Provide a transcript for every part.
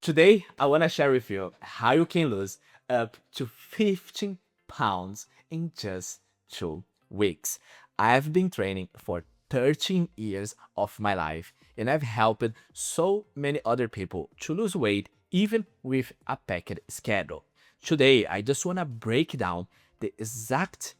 Today, I want to share with you how you can lose up to 15 pounds in just 2 weeks. I've been training for 13 years of my life and I've helped so many other people to lose weight even with a packed schedule. Today, I just want to break down the exact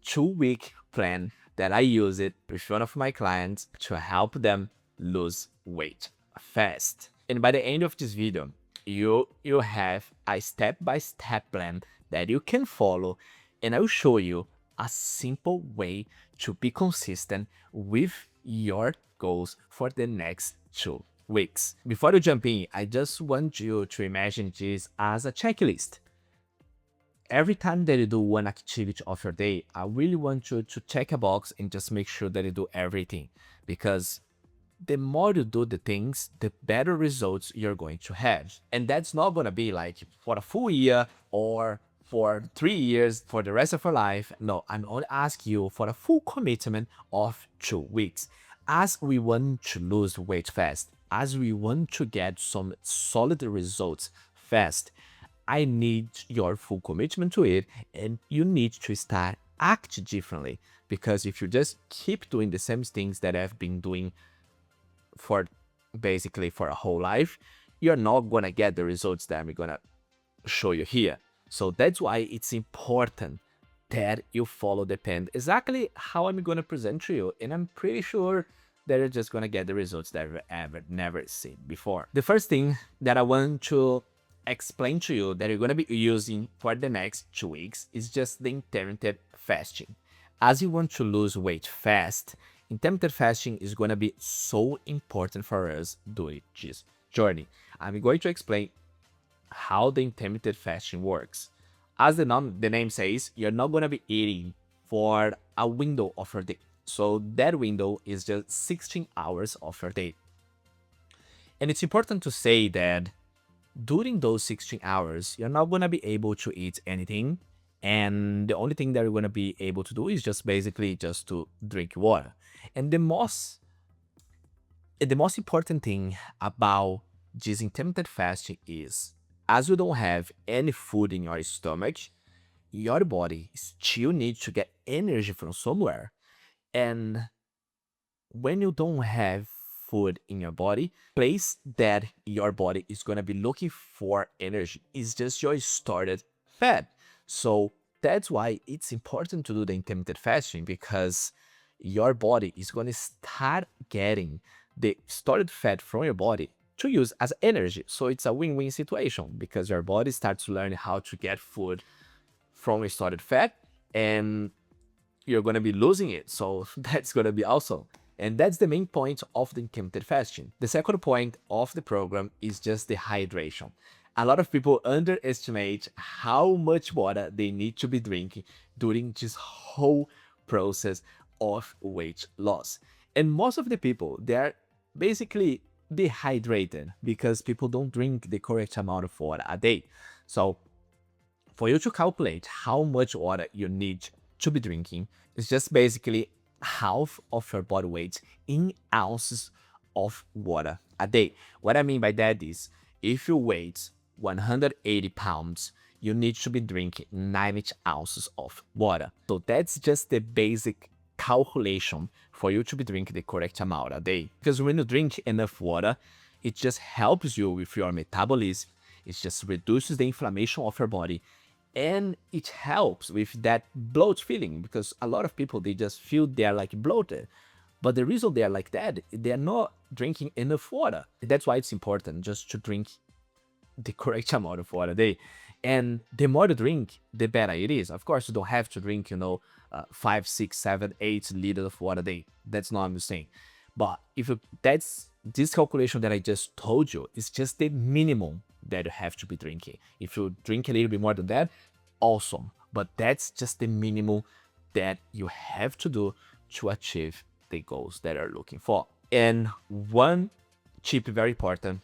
2 week plan that I use it with one of my clients to help them lose weight fast. And by the end of this video, you have a step-by-step plan that you can follow, and I will show you a simple way to be consistent with your goals for the next 2 weeks. Before you jump in, I just want you to imagine this as a checklist. Every time that you do one activity of your day, I really want you to check a box and just make sure that you do everything, because the more you do the things, the better results you're going to have. And that's not going to be like for a full year or for 3 years for the rest of your life. No, I'm only asking you for a full commitment of 2 weeks. As we want to lose weight fast, as we want to get some solid results fast, I need your full commitment to it, and you need to start act differently. Because if you just keep doing the same things that I've been doing for basically for a whole life, you're not gonna get the results that I'm gonna show you here. So that's why it's important that you follow the plan exactly how I'm gonna present to you, and I'm pretty sure that you're just gonna get the results that you've ever never seen before. The first thing that I want to explain to you that you're gonna be using for the next 2 weeks is just the intermittent fasting. As you want to lose weight fast, intermittent fasting is going to be so important for us during this journey. I'm going to explain how the intermittent fasting works. As the name says, you're not going to be eating for a window of your day. So that window is just 16 hours of your day. And it's important to say that during those 16 hours, you're not going to be able to eat anything. And the only thing that you're going to be able to do is just basically just to drink water. And the most important thing about this intermittent fasting is, as you don't have any food in your stomach, your body still needs to get energy from somewhere. And when you don't have food in your body, place that your body is going to be looking for energy is just your stored fat. So that's why it's important to do the intermittent fasting, because your body is going to start getting the stored fat from your body to use as energy. So it's a win-win situation, because your body starts to learn how to get food from stored fat, and you're going to be losing it. So that's going to be awesome. And that's the main point of the intermittent fasting. The second point of the program is just the hydration. A lot of people underestimate how much water they need to be drinking during this whole process of weight loss. And most of the people, they're basically dehydrated because people don't drink the correct amount of water a day. So for you to calculate how much water you need to be drinking, it's just basically half of your body weight in ounces of water a day. What I mean by that is, if you weigh 180 pounds, you need to be drinking 90 ounces of water. So that's just the basic calculation for you to be drinking the correct amount a day. Because when you drink enough water, it just helps you with your metabolism. It just reduces the inflammation of your body, and it helps with that bloat feeling, because a lot of people, they just feel they're like bloated, but the reason they're like that, they're not drinking enough water. That's why it's important just to drink the correct amount of water a day. And the more you drink, the better it is. Of course, you don't have to drink 5, 6, 7, 8 liters of water a day. That's not what I'm saying. But if that's this calculation that I just told you, is just the minimum that you have to be drinking. If you drink a little bit more than that, awesome. But that's just the minimum that you have to do to achieve the goals that you're looking for. And one tip, very important,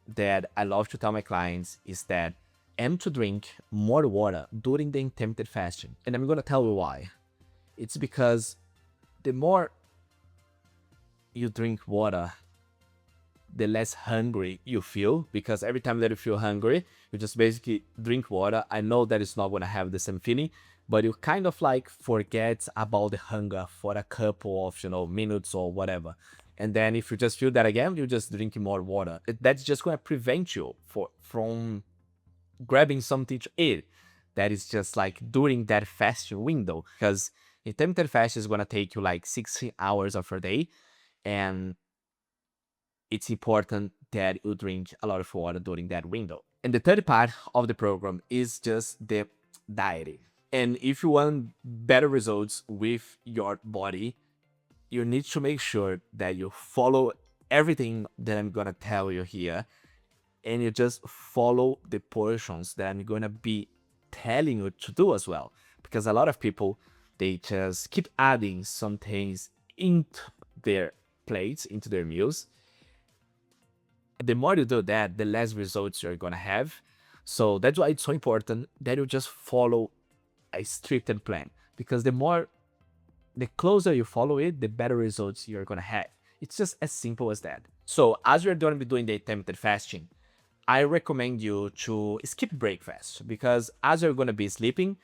that I love to tell my clients is that aim to drink more water during the intermittent fasting. And I'm going to tell you why. It's because the more you drink water, the less hungry you feel, because every time that you feel hungry, you just basically drink water. I know that it's not going to have the same feeling, but you kind of like forget about the hunger for a couple of, minutes or whatever. And then if you just feel that again, you just drink more water. That's just going to prevent you from grabbing something to eat that is just like during that fasting window, because intermittent fast is going to take you like 16 hours of your day, and it's important that you drink a lot of water during that window. And the third part of the program is just the dieting. And if you want better results with your body, you need to make sure that you follow everything that I'm gonna tell you here, and you just follow the portions that I'm gonna be telling you to do as well. Because a lot of people, they just keep adding some things into their plates, into their meals. The more you do that, the less results you're gonna have. So that's why it's so important that you just follow a strict plan. Because the closer you follow it, the better results you're gonna have. It's just as simple as that. So as you're gonna be doing the intermittent fasting, I recommend you to skip breakfast, because as you're gonna be sleeping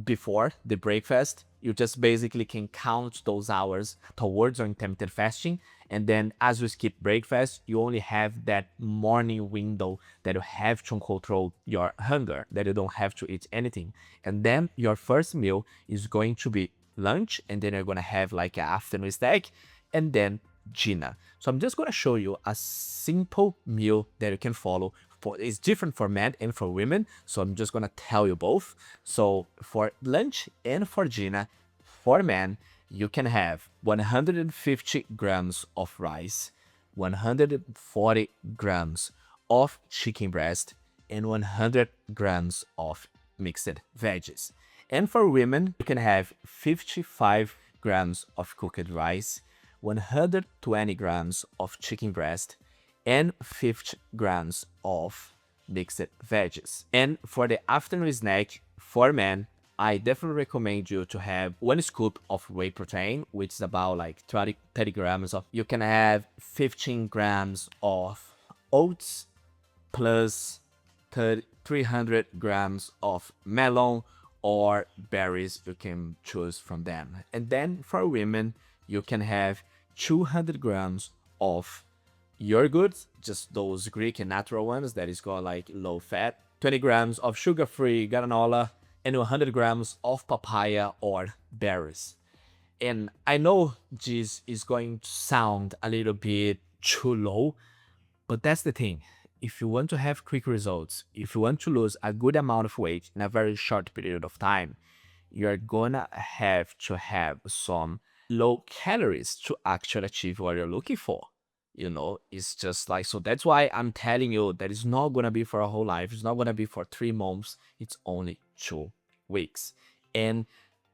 before the breakfast, you just basically can count those hours towards your intermittent fasting. And then as you skip breakfast, you only have that morning window that you have to control your hunger, that you don't have to eat anything. And then your first meal is going to be lunch, and then you're gonna have like an afternoon snack, and then dinner. So I'm just gonna show you a simple meal that you can follow. It's different for men and for women, so I'm just gonna tell you both. So for lunch and for dinner, for men, you can have 150 grams of rice, 140 grams of chicken breast, and 100 grams of mixed veggies. And for women, you can have 55 grams of cooked rice, 120 grams of chicken breast, and 50 grams of mixed veggies. And for the afternoon snack, for men, I definitely recommend you to have 1 scoop of whey protein, which is about like 30 grams of. You can have 15 grams of oats plus 300 grams of melon or berries. You can choose from them. And then for women, you can have 200 grams of yogurt, just those Greek and natural ones that is got like low fat, 20 grams of sugar-free granola, and 100 grams of papaya or berries. And I know this is going to sound a little bit too low, but that's the thing. If you want to have quick results, if you want to lose a good amount of weight in a very short period of time, you're gonna have to have some low calories to actually achieve what you're looking for. It's just like, so that's why I'm telling you that it's not gonna be for a whole life. It's not gonna be for 3 months. It's only 2 weeks. And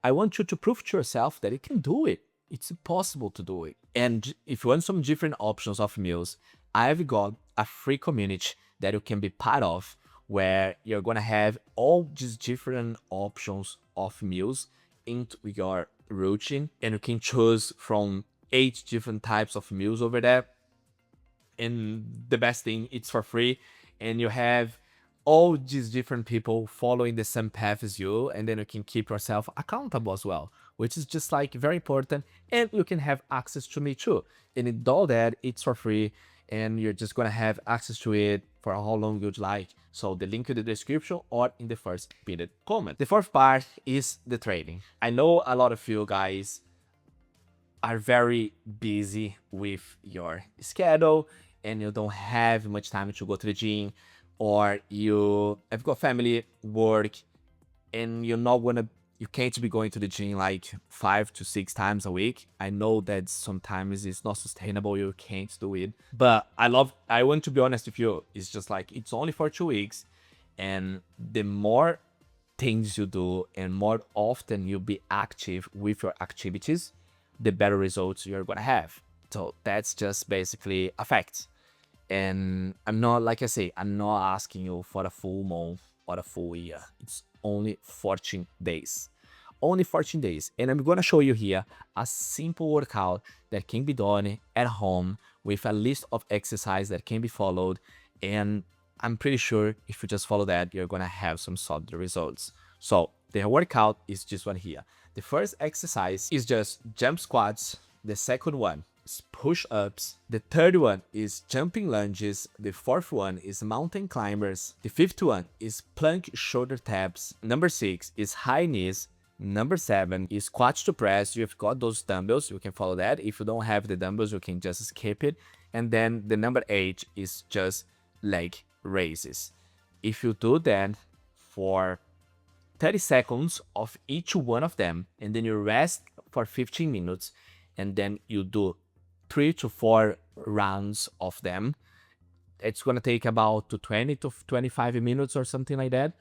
I want you to prove to yourself that you can do it. It's possible to do it. And if you want some different options of meals, I've got a free community that you can be part of, where you're gonna have all these different options of meals into your routine, and you can choose from 8 different types of meals over there. And the best thing, it's for free, and you have all these different people following the same path as you, and then you can keep yourself accountable as well, which is just like very important. And you can have access to me too, and in all that, it's for free, and you're just gonna have access to it for how long you'd like. So the link in the description or in the first pinned comment. The fourth part is the training. I know a lot of you guys are very busy with your schedule, and you don't have much time to go to the gym, or you have got family, work, and you can't be going to the gym like 5 to 6 times a week. I know that sometimes it's not sustainable, you can't do it, but I want to be honest with you. It's just like, it's only for 2 weeks, and the more things you do and more often you be active with your activities, the better results you're gonna have. So that's just basically a fact. And I'm not, like I say, I'm not asking you for a full month or a full year. It's only 14 days. only 14 days. And I'm gonna show you here a simple workout that can be done at home with a list of exercise that can be followed. And I'm pretty sure if you just follow that, you're gonna have some solid results. So the workout is this one here. The first exercise is just jump squats. The second one is push-ups. The third one is jumping lunges. The fourth one is mountain climbers. The fifth one is plank shoulder taps. Number 6 is high knees. Number 7 is squats to press. You've got those dumbbells, you can follow that. If you don't have the dumbbells, you can just skip it. And then the number 8 is just leg raises. If you do that for 30 seconds of each one of them, and then you rest for 15 minutes, and then you do 3 to 4 rounds of them, it's gonna take about 20 to 25 minutes or something like that.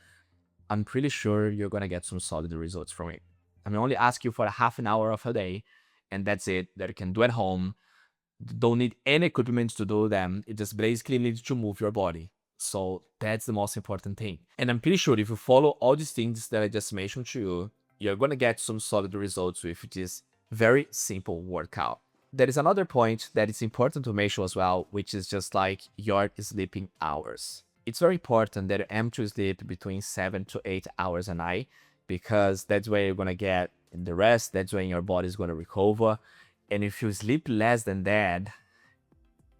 I'm pretty sure you're gonna get some solid results from it. I'm only ask you for a half an hour of a day, and that's it, that you can do at home. Don't need any equipment to do them. It just basically needs to move your body. So that's the most important thing. And I'm pretty sure if you follow all these things that I just mentioned to you, you're gonna get some solid results with this very simple workout. There is another point that is important to mention as well, which is just like your sleeping hours. It's very important that you aim to sleep between 7 to 8 hours a night, because that's where you're gonna get the rest, that's when your body is gonna recover. And if you sleep less than that,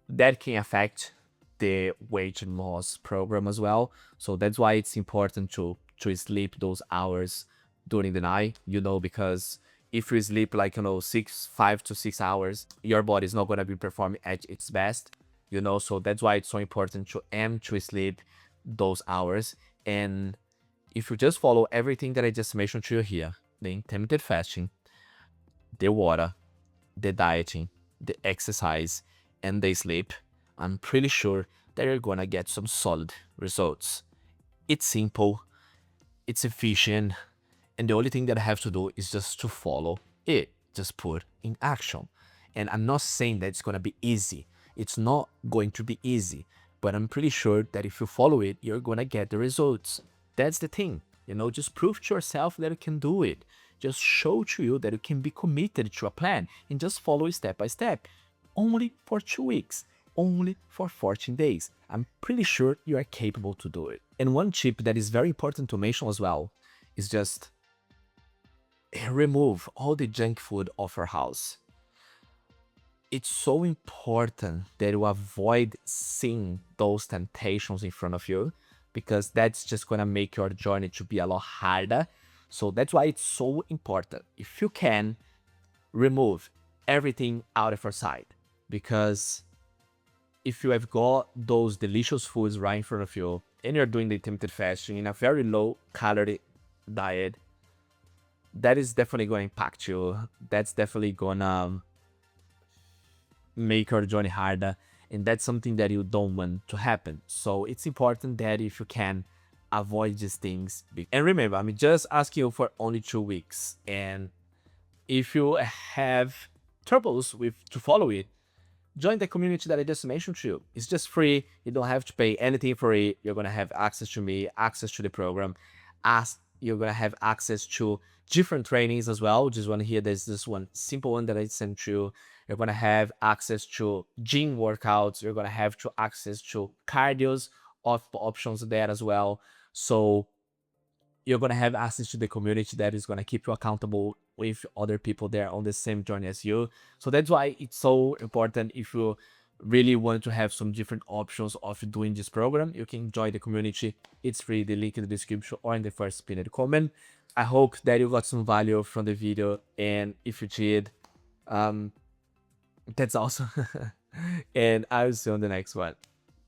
that can affect the weight loss program as well. So that's why it's important to sleep those hours during the night, because if you sleep like 5 to 6 hours, your body is not going to be performing at its best. So that's why it's so important to aim to sleep those hours. And if you just follow everything that I just mentioned to you here, the intermittent fasting, the water, the dieting, the exercise, and the sleep, I'm pretty sure that you're gonna get some solid results. It's simple, it's efficient, and the only thing that I have to do is just to follow it, just put in action. And I'm not saying that it's gonna be easy. It's not going to be easy, but I'm pretty sure that if you follow it, you're gonna get the results. That's the thing, just prove to yourself that you can do it. Just show to you that you can be committed to a plan and just follow it step by step. Only for 2 weeks, only for 14 days. I'm pretty sure you are capable to do it. And one tip that is very important to mention as well is just remove all the junk food off your house. It's so important that you avoid seeing those temptations in front of you, because that's just gonna make your journey to be a lot harder. So that's why it's so important. If you can, remove everything out of your sight, because if you have got those delicious foods right in front of you and you're doing the intermittent fasting in a very low calorie diet, that is definitely going to impact you. That's definitely gonna make your journey harder, and that's something that you don't want to happen. So it's important that if you can, avoid these things. And remember, I'm just asking you for only 2 weeks, and if you have troubles with to follow it, join the community that I just mentioned to you. It's just free. You don't have to pay anything for it. You're gonna have access to me, access to the program. You're gonna have access to different trainings as well. Just one here, there's this one simple one that I sent to you. You're gonna have access to gym workouts. You're gonna have access to cardios options there as well. So you're gonna have access to the community that is gonna keep you accountable with other people there on the same journey as you. So that's why it's so important. If you really want to have some different options of doing this program, you can join the community. It's free, the link in the description or in the first pinned comment. I hope that you got some value from the video, and if you did, that's awesome. And I'll see you on the next one.